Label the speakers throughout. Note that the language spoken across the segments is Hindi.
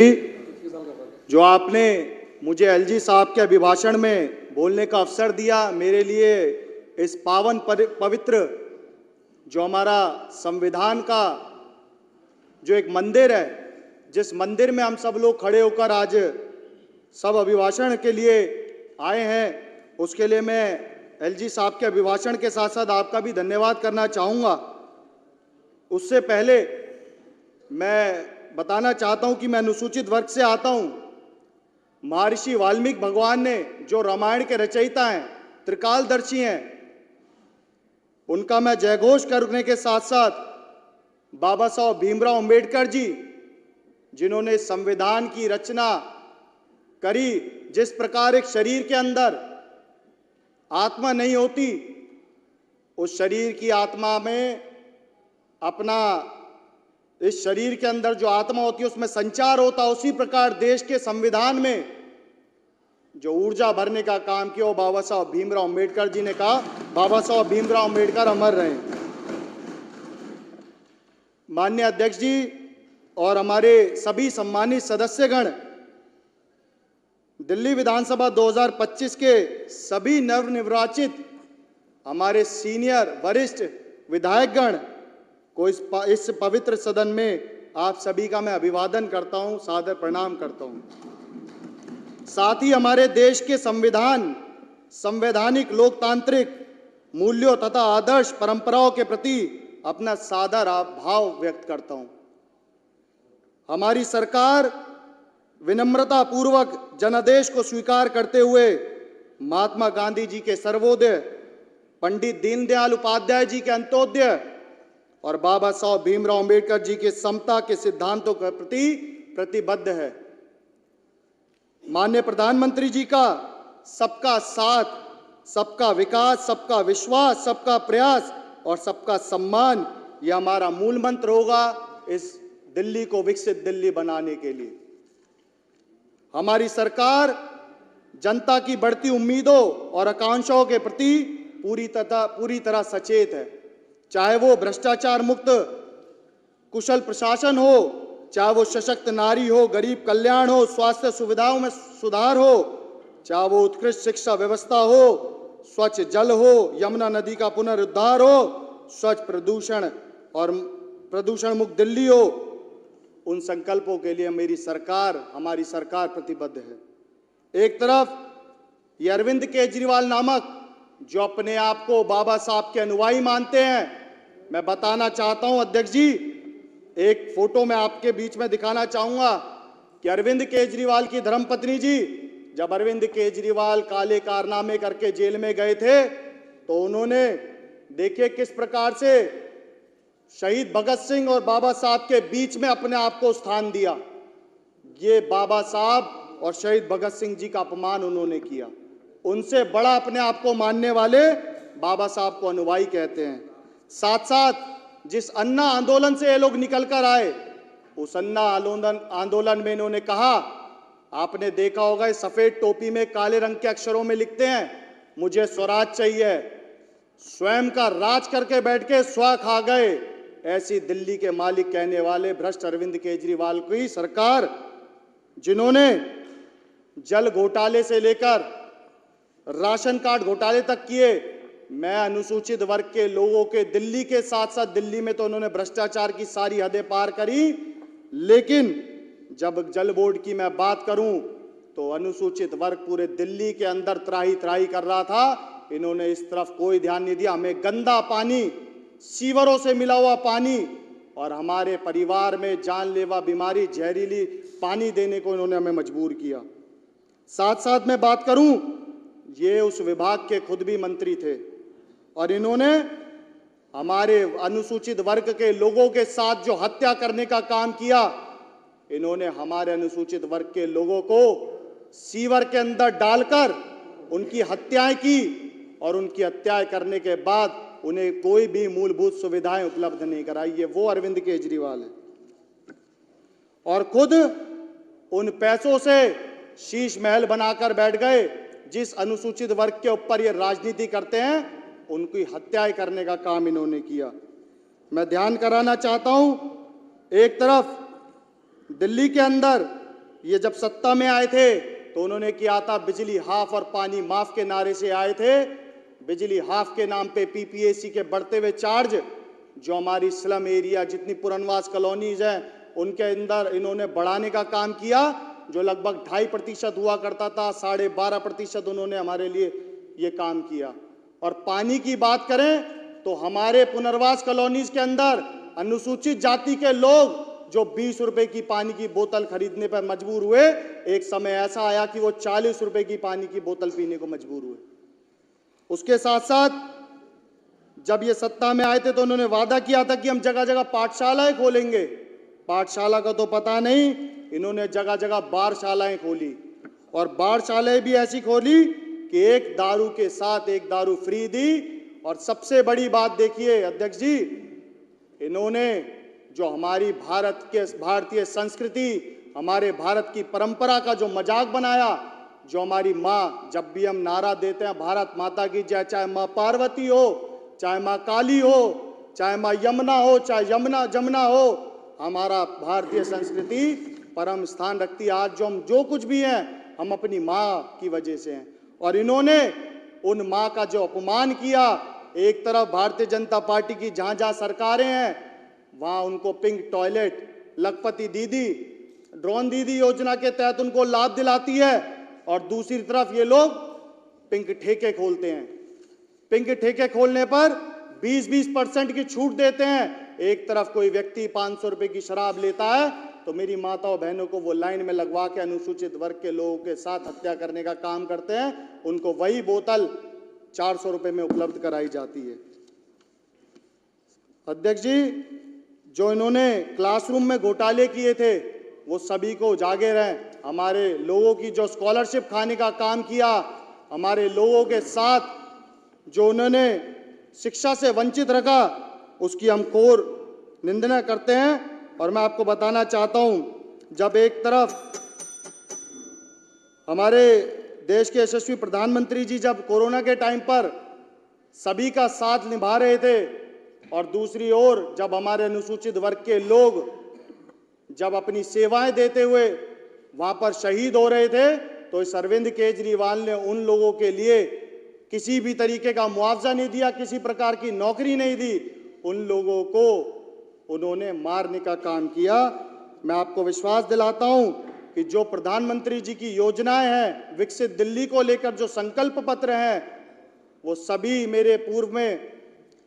Speaker 1: जो आपने मुझे एलजी साहब के अभिभाषण में बोलने का अवसर दिया, मेरे लिए इस पावन पवित्र जो हमारा संविधान का जो एक मंदिर है, जिस मंदिर में हम सब लोग खड़े होकर आज सब अभिभाषण के लिए आए हैं, उसके लिए मैं एलजी साहब के अभिभाषण के साथ साथ आपका भी धन्यवाद करना चाहूँगा। उससे पहले मैं बताना चाहता हूं कि मैं अनुसूचित वर्ग से आता हूं। महर्षि वाल्मीकि भगवान ने जो रामायण के रचयिता हैं, त्रिकालदर्शी हैं, उनका मैं जयघोष करने के साथ साथ बाबा साहब भीमराव अंबेडकर जी, जिन्होंने संविधान की रचना करी, जिस प्रकार एक शरीर के अंदर आत्मा नहीं होती, उस शरीर की आत्मा में अपना इस शरीर के अंदर जो आत्मा होती है उसमें संचार होता है, उसी प्रकार देश के संविधान में जो ऊर्जा भरने का काम किया वो बाबा साहब भीमराव अंबेडकर जी ने कहा। बाबा साहब भीमराव अंबेडकर अमर रहे। माननीय अध्यक्ष जी और हमारे सभी सम्मानित सदस्यगण, दिल्ली विधानसभा 2025 के सभी नवनिर्वाचित हमारे सीनियर वरिष्ठ विधायकगण को इस पवित्र सदन में आप सभी का मैं अभिवादन करता हूं, सादर प्रणाम करता हूं। साथ ही हमारे देश के संवैधानिक लोकतांत्रिक मूल्यों तथा आदर्श परंपराओं के प्रति अपना सादर भाव व्यक्त करता हूं। हमारी सरकार विनम्रता पूर्वक जनादेश को स्वीकार करते हुए महात्मा गांधी जी के सर्वोदय, पंडित दीनदयाल उपाध्याय जी के अंत्योदय और बाबा साहब भीमराव अंबेडकर जी के समता के सिद्धांतों के प्रति प्रतिबद्ध है। माननीय प्रधानमंत्री जी का सबका साथ, सबका विकास, सबका विश्वास, सबका प्रयास और सबका सम्मान, यह हमारा मूल मंत्र होगा इस दिल्ली को विकसित दिल्ली बनाने के लिए। हमारी सरकार जनता की बढ़ती उम्मीदों और आकांक्षाओं के प्रति पूरी तरह सचेत है। चाहे वो भ्रष्टाचार मुक्त कुशल प्रशासन हो, चाहे वो सशक्त नारी हो, गरीब कल्याण हो, स्वास्थ्य सुविधाओं में सुधार हो, चाहे वो उत्कृष्ट शिक्षा व्यवस्था हो, स्वच्छ जल हो, यमुना नदी का पुनरुद्धार हो, स्वच्छ प्रदूषण और प्रदूषण मुक्त दिल्ली हो, उन संकल्पों के लिए हमारी सरकार प्रतिबद्ध है। एक तरफ ये अरविंद केजरीवाल नामक जो अपने आप को बाबा साहब के अनुयायी मानते हैं, मैं बताना चाहता हूं अध्यक्ष जी, एक फोटो मैं आपके बीच में दिखाना चाहूंगा कि अरविंद केजरीवाल की धर्मपत्नी जी, जब अरविंद केजरीवाल काले कारनामे करके जेल में गए थे तो उन्होंने देखिए किस प्रकार से शहीद भगत सिंह और बाबा साहब के बीच में अपने आप को स्थान दिया। ये बाबा साहब और शहीद भगत सिंह जी का अपमान उन्होंने किया। उनसे बड़ा अपने आप को मानने वाले बाबा साहब को अनुयायी कहते हैं। साथ साथ जिस अन्ना आंदोलन से ये लोग निकल कर आए, उस अन्ना आंदोलन में इन्होंने कहा, आपने देखा होगा सफेद टोपी में काले रंग के अक्षरों में लिखते हैं, मुझे स्वराज चाहिए। स्वयं का राज करके बैठ के स्व खा गए, ऐसी दिल्ली के मालिक कहने वाले भ्रष्ट अरविंद केजरीवाल की सरकार, जिन्होंने जल घोटाले से लेकर राशन कार्ड घोटाले तक किए। मैं अनुसूचित वर्ग के लोगों के दिल्ली के साथ साथ दिल्ली में तो उन्होंने भ्रष्टाचार की सारी हदें पार करी, लेकिन जब जल बोर्ड की मैं बात करूं तो अनुसूचित वर्ग पूरे दिल्ली के अंदर त्राही त्राही कर रहा था। इन्होंने इस तरफ कोई ध्यान नहीं दिया। हमें गंदा पानी, सीवरों से मिला हुआ पानी और हमारे परिवार में जानलेवा बीमारी जहरीली पानी देने को इन्होंने हमें मजबूर किया। साथ साथ मैं बात करूं, ये उस विभाग के खुद भी मंत्री थे और इन्होंने हमारे अनुसूचित वर्ग के लोगों के साथ जो हत्या करने का काम किया, इन्होंने हमारे अनुसूचित वर्ग के लोगों को सीवर के अंदर डालकर उनकी हत्याएं की और उनकी हत्याएं करने के बाद उन्हें कोई भी मूलभूत सुविधाएं उपलब्ध नहीं कराई। ये वो अरविंद केजरीवाल है और खुद उन पैसों से शीश महल बनाकर बैठ गए। जिस अनुसूचित वर्ग के ऊपर ये राजनीति करते हैं, उनकी हत्याएं करने का काम इन्होंने किया। मैं ध्यान कराना चाहता हूं, एक तरफ दिल्ली के अंदर ये जब सत्ता में आए थे तो उन्होंने किया था बिजली हाफ और पानी माफ के नारे से आए थे। बिजली हाफ के नाम पे पीपीएसी के बढ़ते हुए चार्ज, जो हमारी स्लम एरिया जितनी पुनर्वास कॉलोनीज हैं उनके अंदर इन्होंने बढ़ाने का काम किया। जो लगभग 2.5% हुआ करता था, 12.5% उन्होंने हमारे लिए ये काम किया। और पानी की बात करें तो हमारे पुनर्वास कॉलोनीज के अंदर अनुसूचित जाति के लोग जो 20 रुपए की पानी की बोतल खरीदने पर मजबूर हुए, एक समय ऐसा आया कि वो 40 रुपए की पानी की बोतल पीने को मजबूर हुए। उसके साथ साथ जब ये सत्ता में आए थे तो उन्होंने वादा किया था कि हम जगह जगह पाठशालाएं खोलेंगे। पाठशाला का तो पता नहीं, इन्होंने जगह जगह बारशालाएं खोली, और बारशालाएं भी ऐसी खोली कि एक दारू के साथ एक दारू फ्री दी। और सबसे बड़ी बात देखिए अध्यक्ष जी, इन्होंने जो हमारी भारतीय संस्कृति, हमारे भारत की परंपरा का जो मजाक बनाया। जो हमारी माँ, जब भी हम नारा देते हैं भारत माता की जय, चाहे माँ पार्वती हो, चाहे माँ काली हो, चाहे माँ यमुना हो, चाहे जमुना हो, हमारा भारतीय संस्कृति परम स्थान रखती है। आज जो हम जो कुछ भी हैं हम अपनी माँ की वजह से हैं। और इन्होंने उन माँ का जो अपमान किया, एक तरफ भारतीय जनता पार्टी की जहां जहां सरकारें हैं वहां उनको पिंक टॉयलेट, लखपति दीदी, ड्रोन दीदी योजना के तहत उनको लाभ दिलाती है, और दूसरी तरफ ये लोग पिंक ठेके खोलते हैं। पिंक ठेके खोलने पर 20% की छूट देते हैं। एक तरफ कोई व्यक्ति 500 रुपए की शराब लेता है तो मेरी माताओं बहनों को वो लाइन में लगवा के अनुसूचित वर्ग के लोगों के साथ हत्या करने का काम करते हैं। उनको वही बोतल 400 रुपए में उपलब्ध कराई जाती है। अध्यक्ष जी, जो इन्होंने क्लासरूम में घोटाले किए थे वो सभी को उजागर हैं। हमारे लोगों की जो स्कॉलरशिप खाने का काम किया, हमारे लोगों के साथ जो उन्होंने शिक्षा से वंचित रखा, उसकी हम घोर निंदा करते हैं। और मैं आपको बताना चाहता हूं, जब एक तरफ हमारे देश के यशस्वी प्रधानमंत्री जी जब कोरोना के टाइम पर सभी का साथ निभा रहे थे, और दूसरी ओर जब हमारे अनुसूचित वर्ग के लोग जब अपनी सेवाएं देते हुए वहां पर शहीद हो रहे थे, तो इस अरविंद केजरीवाल ने उन लोगों के लिए किसी भी तरीके का मुआवजा नहीं दिया, किसी प्रकार की नौकरी नहीं दी। उन लोगों को उन्होंने मारने का काम किया। मैं आपको विश्वास दिलाता हूं कि जो प्रधानमंत्री जी की योजनाएं हैं, विकसित दिल्ली को लेकर जो संकल्प पत्र हैं, वो सभी मेरे पूर्व में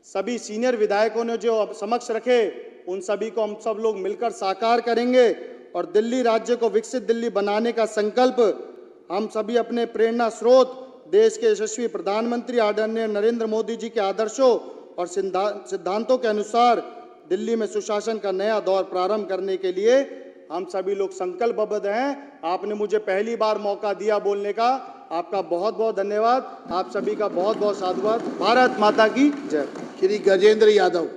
Speaker 1: सभी सीनियर विधायकों ने जो समक्ष रखे, उन सभी को हम सब लोग मिलकर साकार करेंगे। और दिल्ली राज्य को विकसित दिल्ली बनाने का संकल्प हम सभी अपने प्रेरणा स्रोत देश के यशस्वी प्रधानमंत्री आदरणीय नरेंद्र मोदी जी के आदर्शों और सिद्धांतों के अनुसार दिल्ली में सुशासन का नया दौर प्रारंभ करने के लिए हम सभी लोग संकल्पबद्ध हैं। आपने मुझे पहली बार मौका दिया बोलने का, आपका बहुत बहुत धन्यवाद। आप सभी का बहुत बहुत साधुवाद। भारत माता की जय।
Speaker 2: श्री गजेंद्र यादव।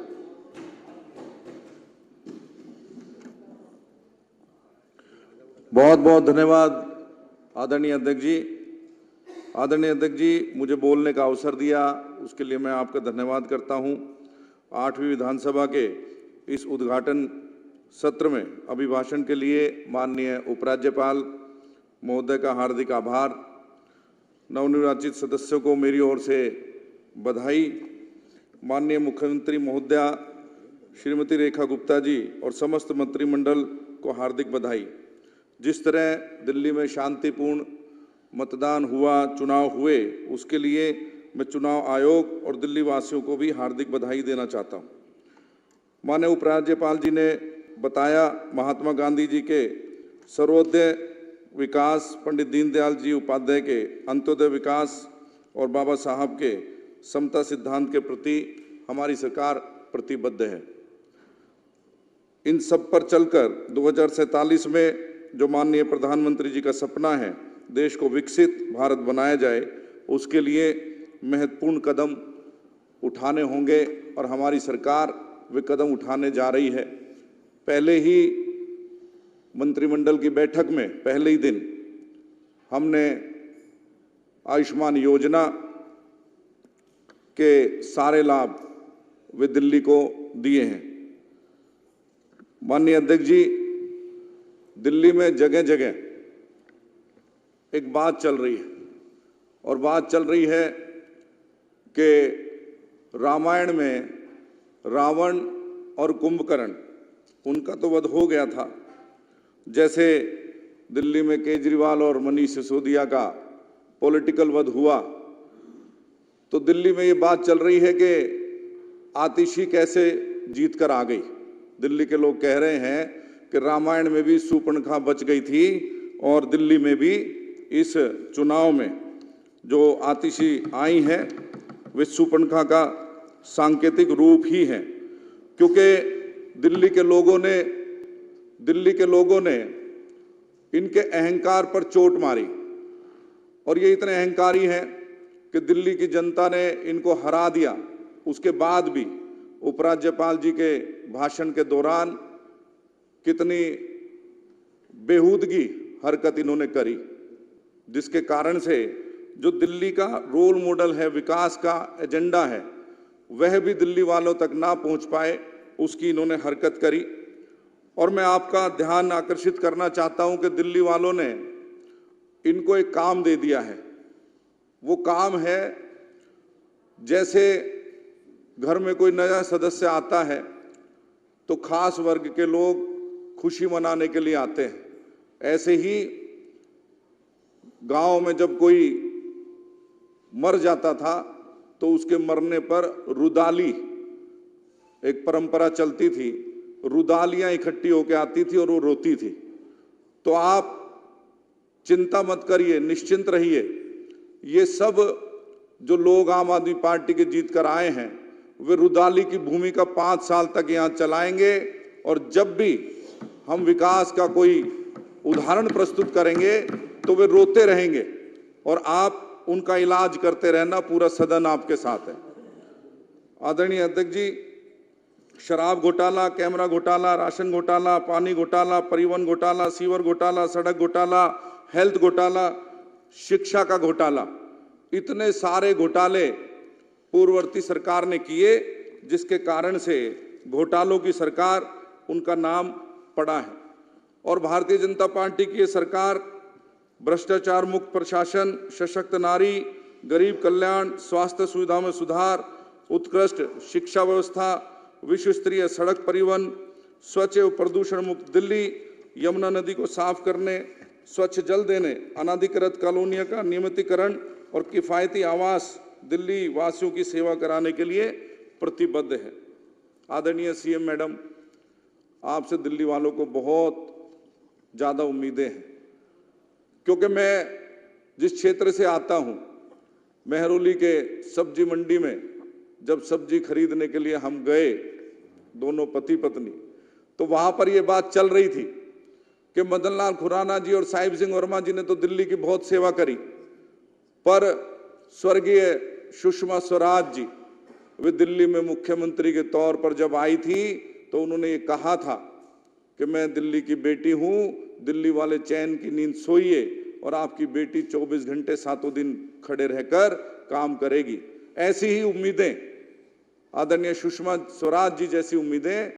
Speaker 3: बहुत बहुत धन्यवाद आदरणीय अध्यक्ष जी। आदरणीय अध्यक्ष जी, मुझे बोलने का अवसर दिया उसके लिए मैं आपका धन्यवाद करता हूं। 8वीं विधानसभा के इस उद्घाटन सत्र में अभिभाषण के लिए माननीय उपराज्यपाल महोदय का हार्दिक आभार। नवनिर्वाचित सदस्यों को मेरी ओर से बधाई। माननीय मुख्यमंत्री महोदया श्रीमती रेखा गुप्ता जी और समस्त मंत्रिमंडल को हार्दिक बधाई। जिस तरह दिल्ली में शांतिपूर्ण मतदान हुआ, चुनाव हुए, उसके लिए मैं चुनाव आयोग और दिल्ली वासियों को भी हार्दिक बधाई देना चाहता हूँ। माननीय उपराज्यपाल जी ने बताया, महात्मा गांधी जी के सर्वोदय विकास, पंडित दीनदयाल जी उपाध्याय के अंत्योदय विकास और बाबा साहब के समता सिद्धांत के प्रति हमारी सरकार प्रतिबद्ध है। इन सब पर चलकर 2047 में जो माननीय प्रधानमंत्री जी का सपना है, देश को विकसित भारत बनाया जाए, उसके लिए महत्वपूर्ण कदम उठाने होंगे और हमारी सरकार वे कदम उठाने जा रही है। पहले ही मंत्रिमंडल की बैठक में पहले ही दिन हमने आयुष्मान योजना के सारे लाभ वे दिल्ली को दिए हैं। माननीय अध्यक्ष जी, दिल्ली में जगह जगह एक बात चल रही है, और बात चल रही है कि रामायण में रावण और कुंभकर्ण उनका तो वध हो गया था, जैसे दिल्ली में केजरीवाल और मनीष सिसोदिया का पॉलिटिकल वध हुआ, तो दिल्ली में ये बात चल रही है कि आतिशी कैसे जीत कर आ गई। दिल्ली के लोग कह रहे हैं कि रामायण में भी शूर्पणखा बच गई थी और दिल्ली में भी इस चुनाव में जो आतिशी आई हैं वे शूर्पणखा का सांकेतिक रूप ही हैं, क्योंकि दिल्ली के लोगों ने इनके अहंकार पर चोट मारी, और ये इतने अहंकारी हैं कि दिल्ली की जनता ने इनको हरा दिया। उसके बाद भी उपराज्यपाल जी के भाषण के दौरान कितनी बेहूदगी हरकत इन्होंने करी, जिसके कारण से जो दिल्ली का रोल मॉडल है, विकास का एजेंडा है, वह भी दिल्ली वालों तक ना पहुंच पाए, उसकी इन्होंने हरकत करी। और मैं आपका ध्यान आकर्षित करना चाहता हूं कि दिल्ली वालों ने इनको एक काम दे दिया है। वो काम है, जैसे घर में कोई नया सदस्य आता है तो खास वर्ग के लोग खुशी मनाने के लिए आते हैं, ऐसे ही गांव में जब कोई मर जाता था तो उसके मरने पर रुदाली, एक परंपरा चलती थी, रुदालियां इकट्ठी होकर आती थी और वो रोती थी। तो आप चिंता मत करिए, निश्चिंत रहिए, ये सब जो लोग आम आदमी पार्टी के जीत कर आए हैं वे रुदाली की भूमिका 5 साल तक यहाँ चलाएंगे, और जब भी हम विकास का कोई उदाहरण प्रस्तुत करेंगे तो वे रोते रहेंगे, और आप उनका इलाज करते रहना, पूरा सदन आपके साथ है। आदरणीय अध्यक्ष जी, शराब घोटाला, कैमरा घोटाला, राशन घोटाला, पानी घोटाला, परिवहन घोटाला, सीवर घोटाला, सड़क घोटाला, हेल्थ घोटाला, शिक्षा का घोटाला, इतने सारे घोटाले पूर्ववर्ती सरकार ने किए, जिसके कारण से घोटालों की सरकार उनका नाम पड़ा है। और भारतीय जनता पार्टी की ये सरकार भ्रष्टाचार मुक्त प्रशासन, सशक्त नारी, गरीब कल्याण, स्वास्थ्य सुविधा में सुधार, उत्कृष्ट शिक्षा व्यवस्था, विश्व स्तरीय सड़क परिवहन, स्वच्छ एवं प्रदूषण मुक्त दिल्ली, यमुना नदी को साफ करने, स्वच्छ जल देने, अनाधिकृत कॉलोनियों का नियमितीकरण और किफायती आवास दिल्ली वासियों की सेवा कराने के लिए प्रतिबद्ध है। आदरणीय सीएम मैडम, आपसे दिल्ली वालों को बहुत ज़्यादा उम्मीदें हैं, क्योंकि मैं जिस क्षेत्र से आता हूं, मेहरौली के सब्जी मंडी में जब सब्जी खरीदने के लिए हम गए, दोनों पति पत्नी, तो वहां पर यह बात चल रही थी कि मदन लाल खुराना जी और साहिब सिंह वर्मा जी ने तो दिल्ली की बहुत सेवा करी, पर स्वर्गीय सुषमा स्वराज जी, वे दिल्ली में मुख्यमंत्री के तौर पर जब आई थी तो उन्होंने ये कहा था कि मैं दिल्ली की बेटी हूं, दिल्ली वाले चैन की नींद सोइए, और आपकी बेटी 24 घंटे 7 दिन खड़े रहकर काम करेगी। ऐसी ही उम्मीदें, आदरणीय सुषमा स्वराज जी जैसी उम्मीदें